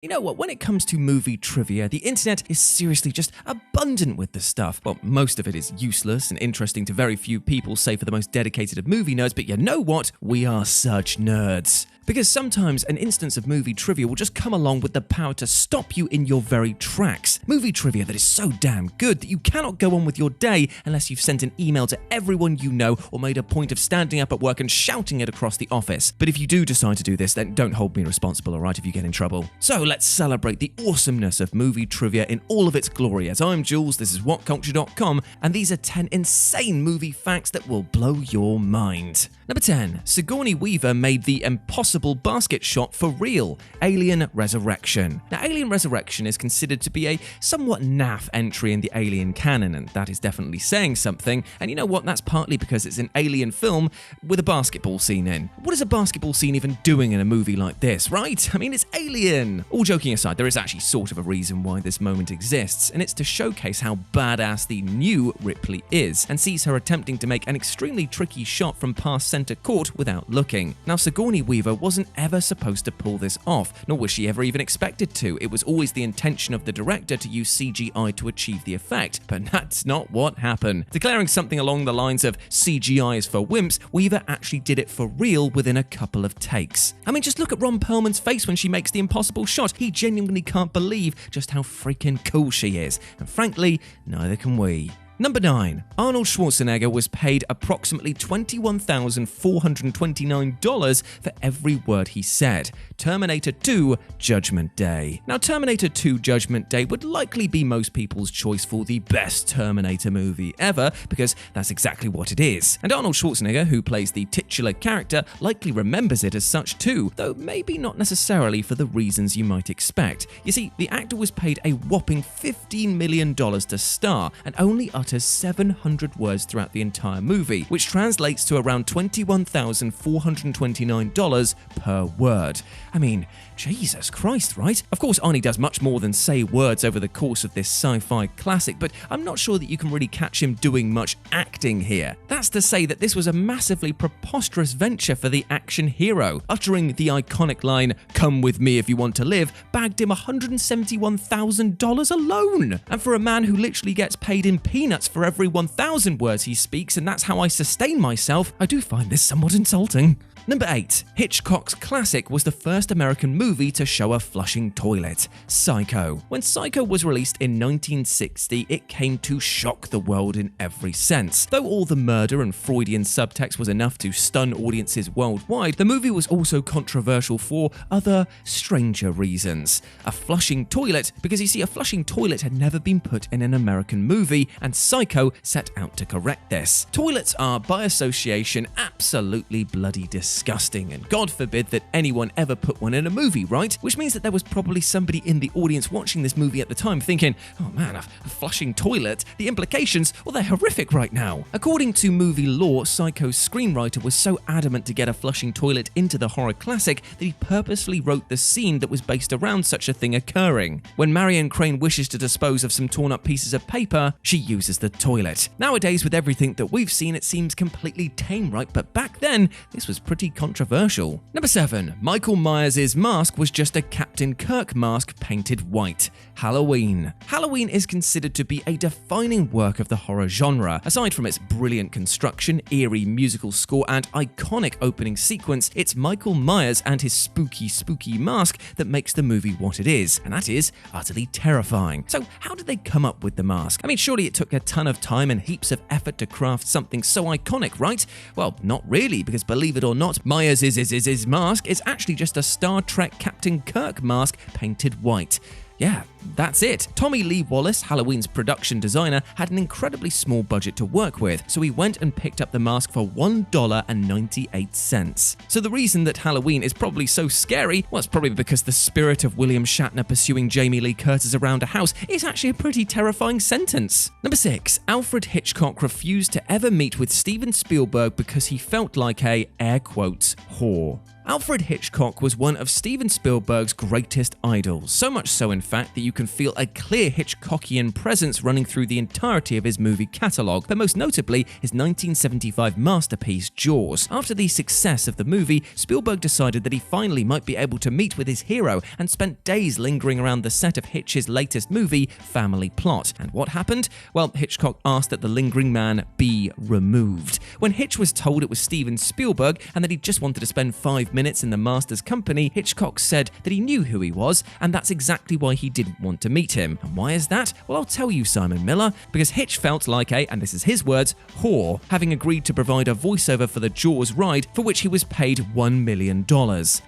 You know what, when it comes to movie trivia, the internet is seriously just abundant with the stuff. Well, most of it is useless and interesting to very few people, save for the most dedicated of movie nerds, but you know what? We are such nerds. Because sometimes an instance of movie trivia will just come along with the power to stop you in your very tracks. Movie trivia that is so damn good that you cannot go on with your day unless you've sent an email to everyone you know or made a point of standing up at work and shouting it across the office. But if you do decide to do this, then don't hold me responsible, alright, if you get in trouble. So let's celebrate the awesomeness of movie trivia in all of its glory. As I'm Jules, this is Whatculture.com, and these are 10 insane movie facts that will blow your mind. Number 10. Sigourney Weaver made the impossible basket shot for real, Alien Resurrection. Now, Alien Resurrection is considered to be a somewhat naff entry in the Alien canon, and that is definitely saying something, and you know what, that's partly because it's an Alien film with a basketball scene in. What is a basketball scene even doing in a movie like this, right? I mean, it's Alien! All joking aside, there is actually sort of a reason why this moment exists, and it's to showcase how badass the new Ripley is, and sees her attempting to make an extremely tricky shot from past center court without looking. Now, Sigourney Weaver wasn't ever supposed to pull this off, nor was she ever even expected to. It was always the intention of the director to use CGI to achieve the effect, but that's not what happened. Declaring something along the lines of CGI is for wimps, Weaver actually did it for real within a couple of takes. I mean, just look at Ron Perlman's face when she makes the impossible shot. He genuinely can't believe just how freaking cool she is, and frankly, neither can we. Number 9. Arnold Schwarzenegger was paid approximately $21,429 for every word he said. Terminator 2 Judgment Day. Now, Terminator 2 Judgment Day would likely be most people's choice for the best Terminator movie ever, because that's exactly what it is. And Arnold Schwarzenegger, who plays the titular character, likely remembers it as such too, though maybe not necessarily for the reasons you might expect. You see, the actor was paid a whopping $15 million to star, and only utters 700 words throughout the entire movie, which translates to around $21,429 per word. I mean, Jesus Christ, right? Of course, Arnie does much more than say words over the course of this sci-fi classic, but I'm not sure that you can really catch him doing much acting here. That's to say that this was a massively preposterous venture for the action hero. Uttering the iconic line, "Come with me if you want to live," bagged him $171,000 alone. And for a man who literally gets paid in peanuts for every 1,000 words he speaks, and that's how I sustain myself, I do find this somewhat insulting. Number 8. Hitchcock's classic was the first American movie to show a flushing toilet, Psycho. When Psycho was released in 1960, it came to shock the world in every sense. Though all the murder and Freudian subtext was enough to stun audiences worldwide, the movie was also controversial for other, stranger reasons. A flushing toilet, because you see, a flushing toilet had never been put in an American movie, and Psycho set out to correct this. Toilets are, by association, absolutely bloody disgusting, and God forbid that anyone ever put one in a movie, right? Which means that there was probably somebody in the audience watching this movie at the time thinking, oh man, a flushing toilet? The implications, well, they're horrific right now. According to movie lore, Psycho's screenwriter was so adamant to get a flushing toilet into the horror classic that he purposely wrote the scene that was based around such a thing occurring. When Marion Crane wishes to dispose of some torn up pieces of paper, she uses the toilet. Nowadays, with everything that we've seen, it seems completely tame, right? But back then, this was pretty controversial. Number 7. Michael Myers' mask was just a Captain Kirk mask painted white. Halloween. Halloween is considered to be a defining work of the horror genre. Aside from its brilliant construction, eerie musical score, and iconic opening sequence, it's Michael Myers and his spooky mask that makes the movie what it is, and that is utterly terrifying. So how did they come up with the mask? I mean, surely it took a ton of time and heaps of effort to craft something so iconic, right? Well, not really, because believe it or not, Myers' mask is actually just a Star Trek Captain Kirk mask painted white. Yeah, that's it. Tommy Lee Wallace, Halloween's production designer, had an incredibly small budget to work with, so he went and picked up the mask for $1.98. So the reason that Halloween is probably so scary, well, it's probably because the spirit of William Shatner pursuing Jamie Lee Curtis around a house is actually a pretty terrifying sentence. Number 6. Alfred Hitchcock refused to ever meet with Steven Spielberg because he felt like a, air quotes, whore. Alfred Hitchcock was one of Steven Spielberg's greatest idols, so much so in fact that you can feel a clear Hitchcockian presence running through the entirety of his movie catalogue, but most notably his 1975 masterpiece Jaws. After the success of the movie, Spielberg decided that he finally might be able to meet with his hero and spent days lingering around the set of Hitch's latest movie, Family Plot. And what happened? Well, Hitchcock asked that the lingering man be removed. When Hitch was told it was Steven Spielberg and that he just wanted to spend 5 minutes in the master's company, Hitchcock said that he knew who he was, and that's exactly why he didn't want to meet him. And why is that? Well, I'll tell you, Simon Miller, because Hitch felt like a, and this is his words, whore, having agreed to provide a voiceover for the Jaws ride, for which he was paid $1 million.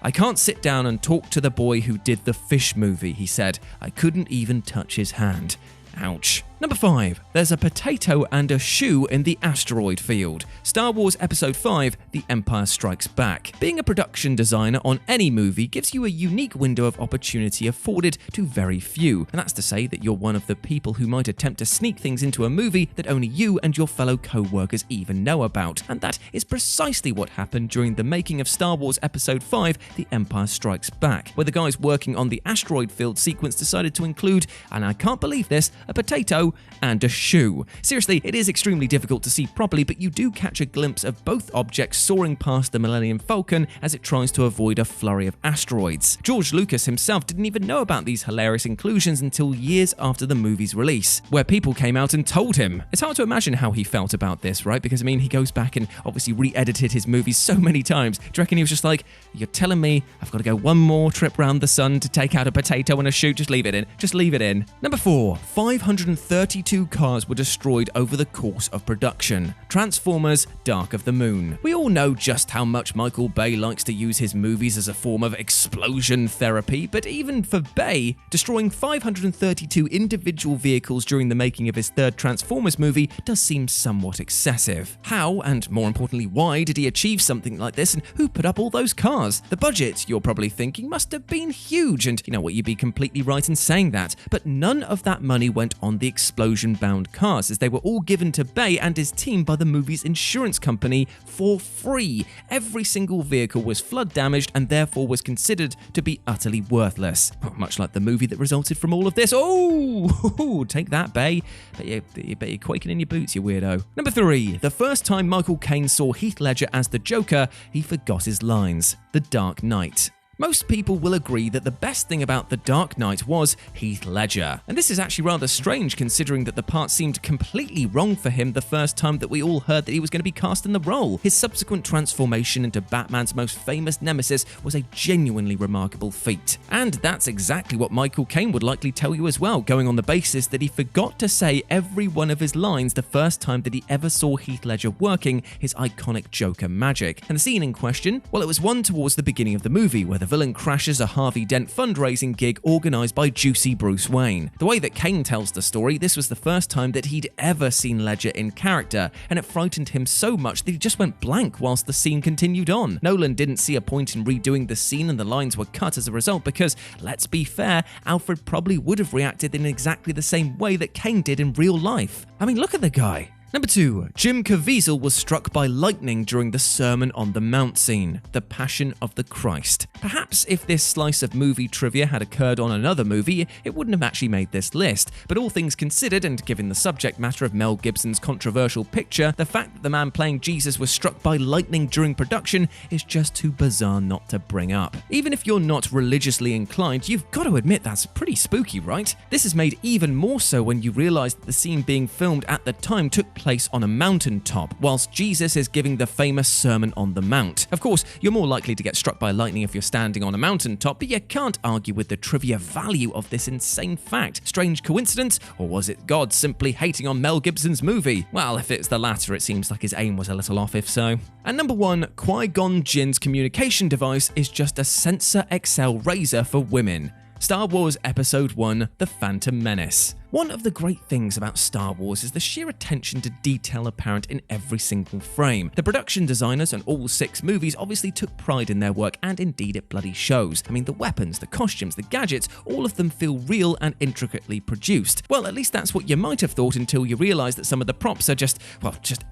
"I can't sit down and talk to the boy who did the Fish movie," he said. "I couldn't even touch his hand." Ouch. Number 5. There's a potato and a shoe in the asteroid field. Star Wars Episode 5, The Empire Strikes Back. Being a production designer on any movie gives you a unique window of opportunity afforded to very few. And that's to say that you're one of the people who might attempt to sneak things into a movie that only you and your fellow co-workers even know about. And that is precisely what happened during the making of Star Wars Episode 5, The Empire Strikes Back, where the guys working on the asteroid field sequence decided to include, and I can't believe this, a potato and a shoe. Seriously, it is extremely difficult to see properly, but you do catch a glimpse of both objects soaring past the Millennium Falcon as it tries to avoid a flurry of asteroids. George Lucas himself didn't even know about these hilarious inclusions until years after the movie's release, where people came out and told him. It's hard to imagine how he felt about this, right? Because, I mean, he goes back and obviously re-edited his movies so many times. Do you reckon he was just like, "You're telling me I've got to go one more trip round the sun to take out a potato and a shoe? Just leave it in. Just leave it in." Number 4. 532 cars were destroyed over the course of production. Transformers: Dark of the Moon. We all know just how much Michael Bay likes to use his movies as a form of explosion therapy, but even for Bay, destroying 532 individual vehicles during the making of his third Transformers movie does seem somewhat excessive. How, and more importantly why, did he achieve something like this, and who put up all those cars? The budget, you're probably thinking, must have been huge, and you know what, you'd be completely right in saying that, but none of that money went on the explosion-bound cars, as they were all given to Bay and his team by the movie's insurance company for free. Every single vehicle was flood damaged and therefore was considered to be utterly worthless. Much like the movie that resulted from all of this. Oh, take that, Bay. Bet you're quaking in your boots, you weirdo. Number 3. The first time Michael Kane saw Heath Ledger as the Joker, he forgot his lines. The Dark Knight. Most people will agree that the best thing about The Dark Knight was Heath Ledger. And this is actually rather strange considering that the part seemed completely wrong for him the first time that we all heard that he was going to be cast in the role. His subsequent transformation into Batman's most famous nemesis was a genuinely remarkable feat. And that's exactly what Michael Kane would likely tell you as well, going on the basis that he forgot to say every one of his lines the first time that he ever saw Heath Ledger working his iconic Joker magic. And the scene in question? Well, it was one towards the beginning of the movie where the villain crashes a Harvey Dent fundraising gig organised by Juicy Bruce Wayne. The way that Kane tells the story, this was the first time that he'd ever seen Ledger in character, and it frightened him so much that he just went blank whilst the scene continued on. Nolan didn't see a point in redoing the scene and the lines were cut as a result because, let's be fair, Alfred probably would have reacted in exactly the same way that Kane did in real life. I mean, look at the guy. Number 2. Jim Caviezel was struck by lightning during the Sermon on the Mount scene, The Passion of the Christ. Perhaps if this slice of movie trivia had occurred on another movie, it wouldn't have actually made this list. But all things considered, and given the subject matter of Mel Gibson's controversial picture, the fact that the man playing Jesus was struck by lightning during production is just too bizarre not to bring up. Even if you're not religiously inclined, you've got to admit that's pretty spooky, right? This is made even more so when you realise that the scene being filmed at the time took place on a mountaintop, whilst Jesus is giving the famous Sermon on the Mount. Of course, you're more likely to get struck by lightning if you're standing on a mountaintop, but you can't argue with the trivia value of this insane fact. Strange coincidence, or was it God simply hating on Mel Gibson's movie? Well, if it's the latter, it seems like his aim was a little off if so. And number 1, Qui Gon Jins' communication device is just a Sensor XL razor for women. Star Wars Episode 1, The Phantom Menace. One of the great things about Star Wars is the sheer attention to detail apparent in every single frame. The production designers on all 6 movies obviously took pride in their work, and indeed it bloody shows. I mean, the weapons, the costumes, the gadgets, all of them feel real and intricately produced. Well, at least that's what you might have thought until you realise that some of the props are just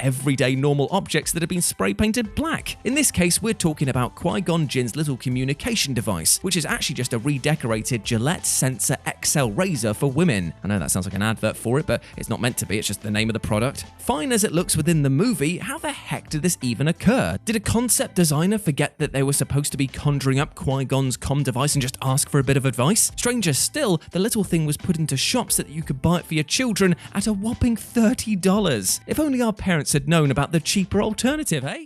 everyday normal objects that have been spray painted black. In this case, we're talking about Qui Gon Jins' little communication device, which is actually just a redecorated Gillette Sensor XL razor for women. I know that sounds like an advert for it, but it's not meant to be, it's just the name of the product. Fine as it looks within the movie, how the heck did this even occur? Did a concept designer forget that they were supposed to be conjuring up Qui-Gon's comm device and just ask for a bit of advice? Stranger still, the little thing was put into shops so that you could buy it for your children at a whopping $30. If only our parents had known about the cheaper alternative, eh?